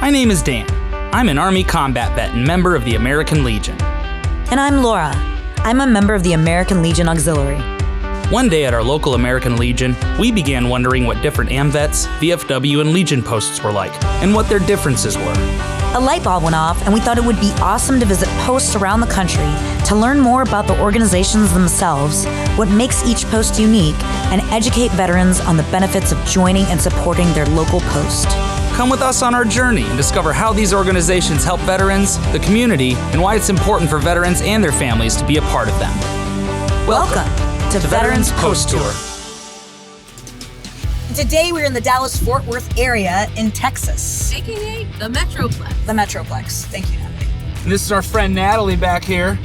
My name is Dan. I'm an Army combat vet and member of the American Legion. And I'm Laura. I'm a member of the American Legion Auxiliary. One day at our local American Legion, we began wondering what different AMVETS, VFW, and Legion posts were like, and what their differences were. A light bulb went off, and we thought it would be awesome to visit posts around the country to learn more about the organizations themselves, what makes each post unique, and educate veterans on the benefits of joining and supporting their local post. Come with us on our journey and discover how these organizations help veterans, the community, and why it's important for veterans and their families to be a part of them. Welcome to Veterans Post Tour. Today we're in the Dallas Fort Worth area in Texas. AKA the Metroplex. The Metroplex. Thank you, Natalie. And this is our friend Natalie back here.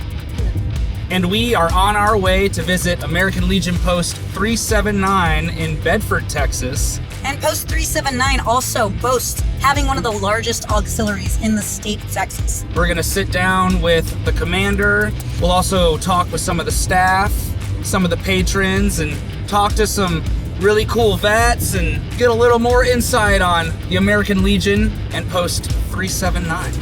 And we are on our way to visit American Legion Post 379 in Bedford, Texas. And Post 379 also boasts having one of the largest auxiliaries in the state of Texas. We're gonna sit down with the commander. We'll also talk with some of the staff, some of the patrons, and talk to some really cool vets and get a little more insight on the American Legion and Post 379.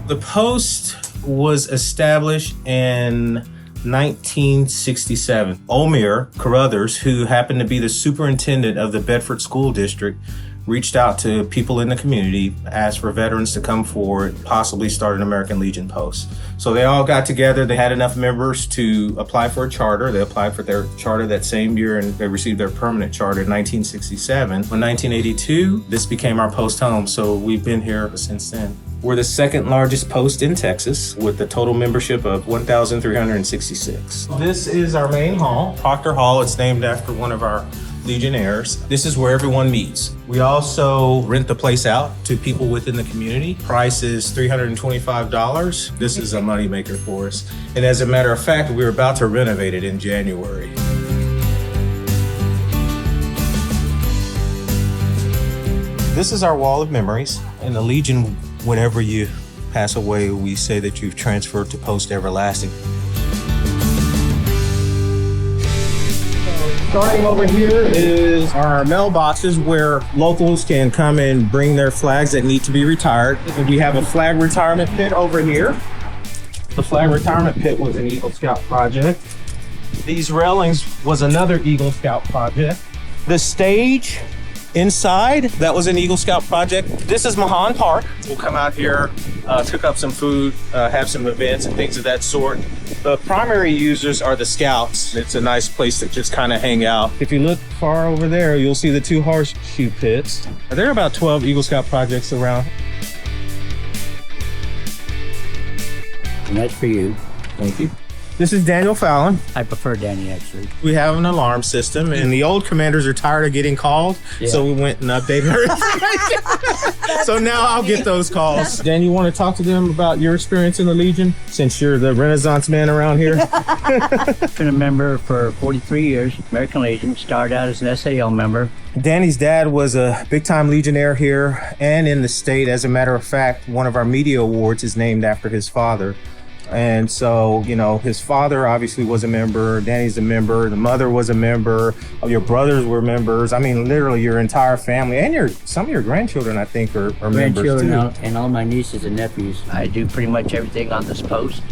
The post was established in 1967. Omir Carruthers, who happened to be the superintendent of the Bedford School District, reached out to people in the community, asked for veterans to come forward, possibly start an American Legion post. So they all got together. They had enough members to apply for a charter. They applied for their charter that same year, and they received their permanent charter in 1967. In 1982, this became our post home, so we've been here since then. We're the second largest post in Texas with a total membership of 1,366. This is our main hall, Proctor Hall. It's named after one of our Legionnaires. This is where everyone meets. We also rent the place out to people within the community. Price is $325. This is a moneymaker for us. And as a matter of fact, we're about to renovate it in January. This is our wall of memories. In the Legion, whenever you pass away, we say that you've transferred to post everlasting. Starting over here is our mailboxes where locals can come and bring their flags that need to be retired. And we have a flag retirement pit over here. The flag retirement pit was an Eagle Scout project. These railings was another Eagle Scout project. The stage inside, that was an Eagle Scout project. This is Mahan Park. We'll come out here, cook up some food, have some events and things of that sort. The primary users are the Scouts. It's a nice place to just kind of hang out. If you look far over there, you'll see the two horseshoe pits. There are about 12 Eagle Scout projects around. And that's for you. Thank you. This is Daniel Fallon. I prefer Danny, actually. We have an alarm system, and the old commanders are tired of getting called, so we went and updated our information. So now I'll get those calls. Dan, you want to talk to them about your experience in the Legion, since you're the Renaissance man around here? Been a member for 43 years, American Legion. Started out as an SAL member. Danny's dad was a big-time Legionnaire here and in the state. As a matter of fact, one of our media awards is named after his father. And so, you know, his father obviously was a member, Danny's a member, the mother was a member, your brothers were members. I mean, literally your entire family and some of your grandchildren, I think, are members too. And all my nieces and nephews. I do pretty much everything on this post.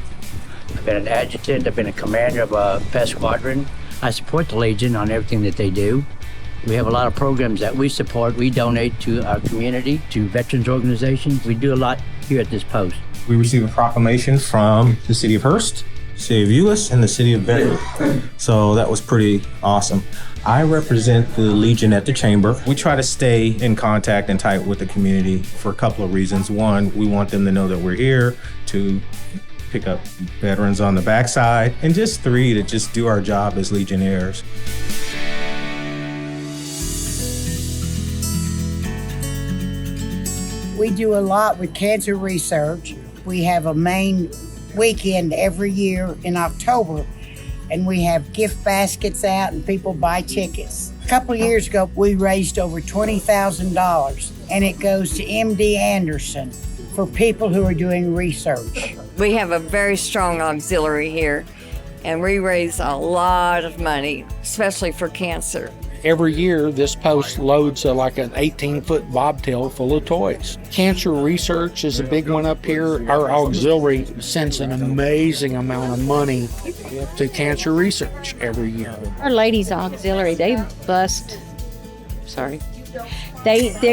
I've been an adjutant, I've been a commander of a pest squadron. I support the Legion on everything that they do. We have a lot of programs that we support. We donate to our community, to veterans organizations. We do a lot here at this post. We received a proclamation from the city of Hearst, city of Euless, and the city of Bedford. So that was pretty awesome. I represent the Legion at the Chamber. We try to stay in contact and tight with the community for a couple of reasons. One, we want them to know that we're here to pick up veterans on the backside. And just three, to just do our job as Legionnaires. We do a lot with cancer research. We have a main weekend every year in October, and we have gift baskets out and people buy tickets. A couple of years ago, we raised over $20,000 and it goes to MD Anderson for people who are doing research. We have a very strong auxiliary here, and we raise a lot of money, especially for cancer. Every year, this post loads like an 18-foot bobtail full of toys. Cancer research is a big one up here. Our auxiliary sends an amazing amount of money to cancer research every year. Our ladies auxiliary, they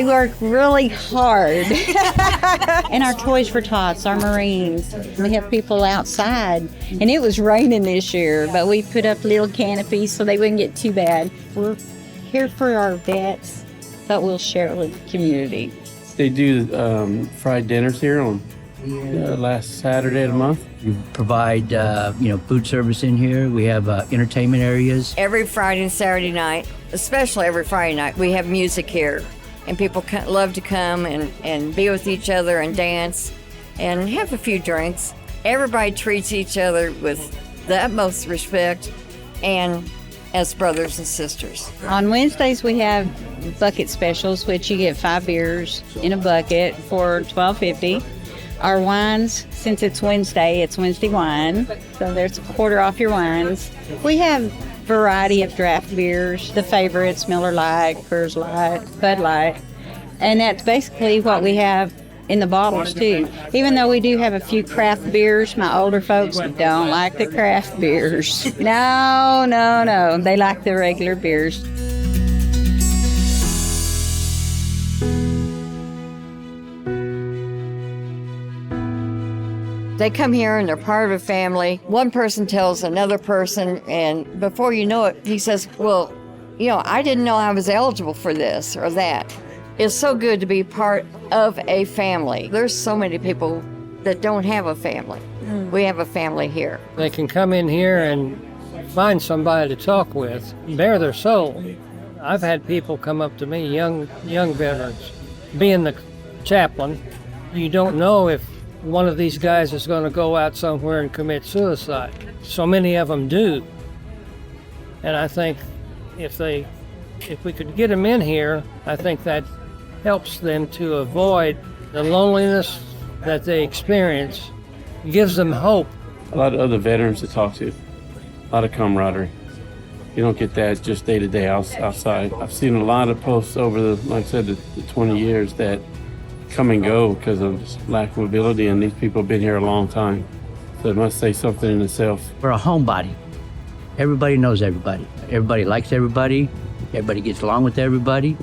work really hard. And our Toys for Tots, our Marines, we have people outside. And it was raining this year, but we put up little canopies so they wouldn't get too bad. We're here for our vets, but we'll share it with the community. They do fried dinners here on last Saturday of the month. We provide, food service in here. We have entertainment areas. Every Friday and Saturday night, especially every Friday night, we have music here. And people love to come and be with each other and dance and have a few drinks. Everybody treats each other with the utmost respect and as brothers and sisters. On Wednesdays, we have bucket specials, which you get 5 beers in a bucket for $12.50. Our wines, since it's Wednesday wine, so there's a quarter off your wines. We have variety of draft beers, the favorites, Miller Lite, Coors Light, Bud Light, and that's basically what we have in the bottles too. Even though we do have a few craft beers, my older folks don't like the craft beers. No, they like the regular beers. They come here and they're part of a family. One person tells another person, and before you know it, he says, well, I didn't know I was eligible for this or that. It's so good to be part of a family. There's so many people that don't have a family. We have a family here. They can come in here and find somebody to talk with, bare their soul. I've had people come up to me, young veterans. Being the chaplain, you don't know if one of these guys is going to go out somewhere and commit suicide. So many of them do. And I think if we could get them in here, I think that helps them to avoid the loneliness that they experience. It gives them hope. A lot of other veterans to talk to, a lot of camaraderie. You don't get that just day to day outside. I've seen a lot of posts over the 20 years that come and go because of lack of mobility, and these people have been here a long time. So it must say something in itself. We're a homebody. Everybody knows everybody. Everybody likes everybody. Everybody gets along with everybody.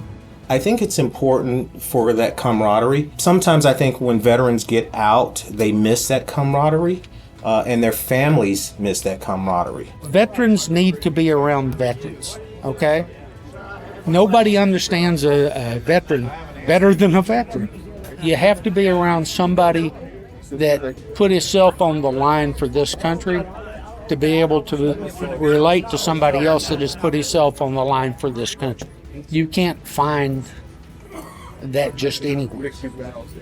I think it's important for that camaraderie. Sometimes I think when veterans get out, they miss that camaraderie, and their families miss that camaraderie. Veterans need to be around veterans, okay? Nobody understands a veteran better than a veteran. You have to be around somebody that put himself on the line for this country to be able to relate to somebody else that has put himself on the line for this country. You can't find that just anywhere.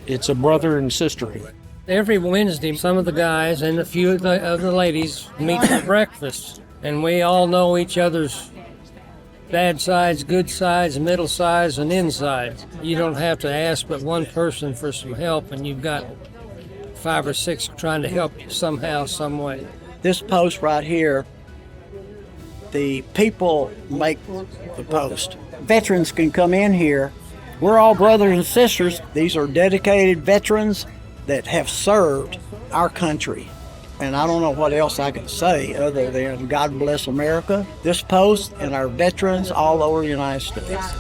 It's a brother and sisterhood. Every Wednesday, some of the guys and a few of the ladies meet for breakfast, and we all know each other's bad sides, good sides, middle sides, and insides. You don't have to ask but one person for some help, and you've got 5 or 6 trying to help you somehow, some way. This post right here, the people make the post. Veterans can come in here. We're all brothers and sisters. These are dedicated veterans that have served our country. And I don't know what else I can say other than God bless America, this post, and our veterans all over the United States.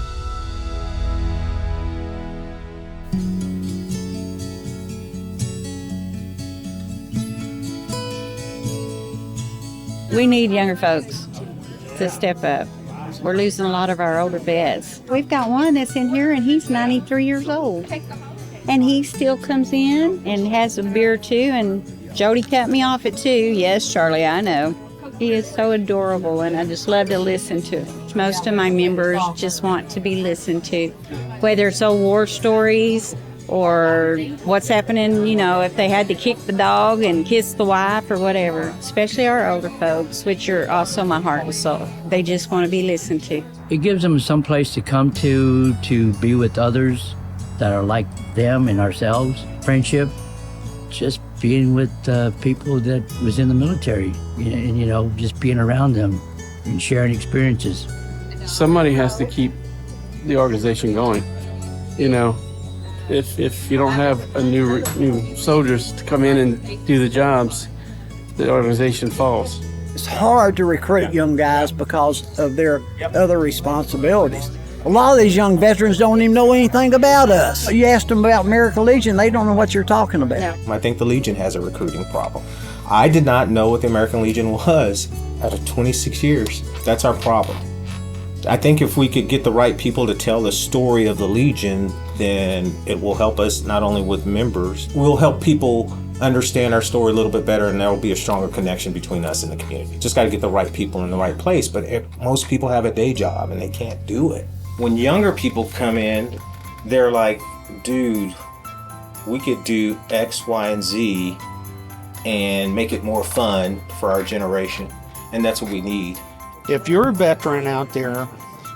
We need younger folks to step up. We're losing a lot of our older vets. We've got one that's in here, and he's 93 years old. And he still comes in and has a beer or two, and Jody cut me off at 2. Yes, Charlie, I know. He is so adorable, and I just love to listen to him. Most of my members just want to be listened to, whether it's old war stories or what's happening, if they had to kick the dog and kiss the wife or whatever, especially our older folks, which are also my heart and soul. They just want to be listened to. It gives them some place to come to be with others, that are like them and ourselves. Friendship, just being with people that was in the military, and just being around them and sharing experiences. Somebody has to keep the organization going. If you don't have a new soldiers to come in and do the jobs, the organization falls. It's hard to recruit young guys because of their other responsibilities. A lot of these young veterans don't even know anything about us. You ask them about American Legion, they don't know what you're talking about. I think the Legion has a recruiting problem. I did not know what the American Legion was out of 26 years. That's our problem. I think if we could get the right people to tell the story of the Legion, then it will help us not only with members, we'll help people understand our story a little bit better, and there will be a stronger connection between us and the community. Just got to get the right people in the right place, but most people have a day job and they can't do it. When younger people come in, they're like, dude, we could do X, Y, and Z and make it more fun for our generation, and that's what we need. If you're a veteran out there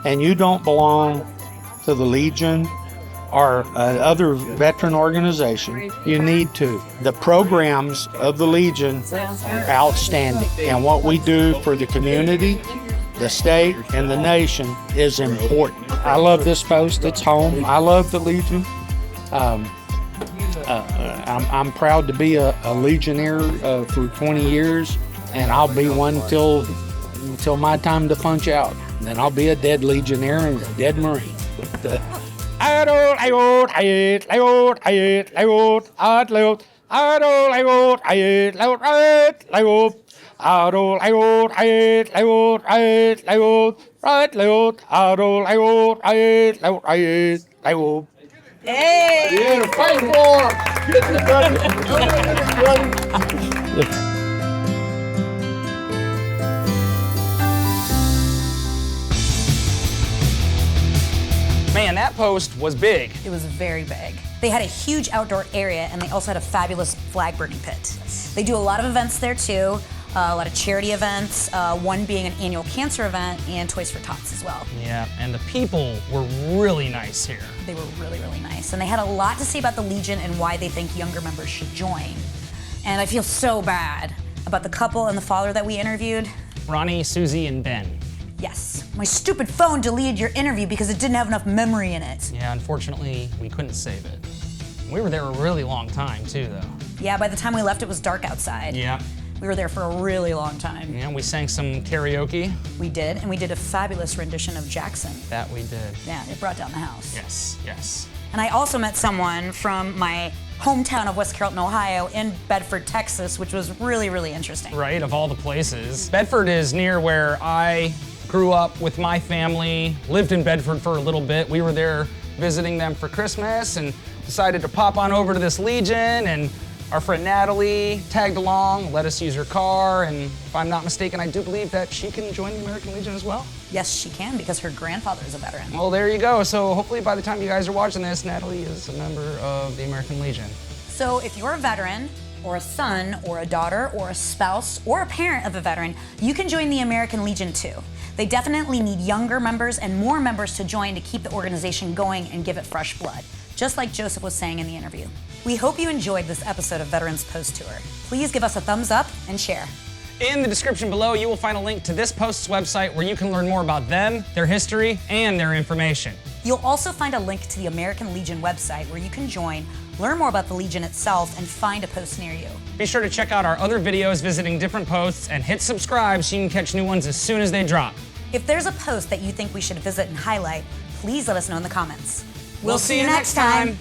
and you don't belong to the Legion or other veteran organization, you need to. The programs of the Legion are outstanding, and what we do for the community, the state, and the nation is important. I love this post. It's home. I love the Legion. I'm proud to be a Legionnaire for 20 years, and I'll be one until my time to punch out. And then I'll be a dead Legionnaire and a dead Marine. Hey! Fight for! Man, that post was big. It was very big. They had a huge outdoor area, and they also had a fabulous flag burning pit. They do a lot of events there too, a lot of charity events, one being an annual cancer event and Toys for Tots as well. Yeah, and the people were really nice here. They were really, really nice, and they had a lot to say about the Legion and why they think younger members should join. And I feel so bad about the couple and the father that we interviewed. Ronnie, Susie, and Ben. Yes, my stupid phone deleted your interview because it didn't have enough memory in it. Yeah, unfortunately, we couldn't save it. We were there a really long time too, though. Yeah, by the time we left, it was dark outside. Yeah. We were there for a really long time. Yeah, we sang some karaoke. We did, and we did a fabulous rendition of Jackson. That we did. Yeah, it brought down the house. Yes, yes. And I also met someone from my hometown of West Carrollton, Ohio, in Bedford, Texas, which was really, really interesting. Right, of all the places. Bedford is near where I grew up with my family, lived in Bedford for a little bit. We were there visiting them for Christmas and decided to pop on over to this Legion, and our friend Natalie tagged along, let us use her car, and if I'm not mistaken, I do believe that she can join the American Legion as well. Yes, she can, because her grandfather is a veteran. Well, there you go. So hopefully by the time you guys are watching this, Natalie is a member of the American Legion. So if you're a veteran, or a son, or a daughter, or a spouse, or a parent of a veteran, you can join the American Legion too. They definitely need younger members and more members to join to keep the organization going and give it fresh blood, just like Joseph was saying in the interview. We hope you enjoyed this episode of Veterans Post Tour. Please give us a thumbs up and share. In the description below, you will find a link to this post's website where you can learn more about them, their history, and their information. You'll also find a link to the American Legion website where you can join, learn more about the Legion itself, and find a post near you. Be sure to check out our other videos visiting different posts and hit subscribe so you can catch new ones as soon as they drop. If there's a post that you think we should visit and highlight, please let us know in the comments. We'll see you next time.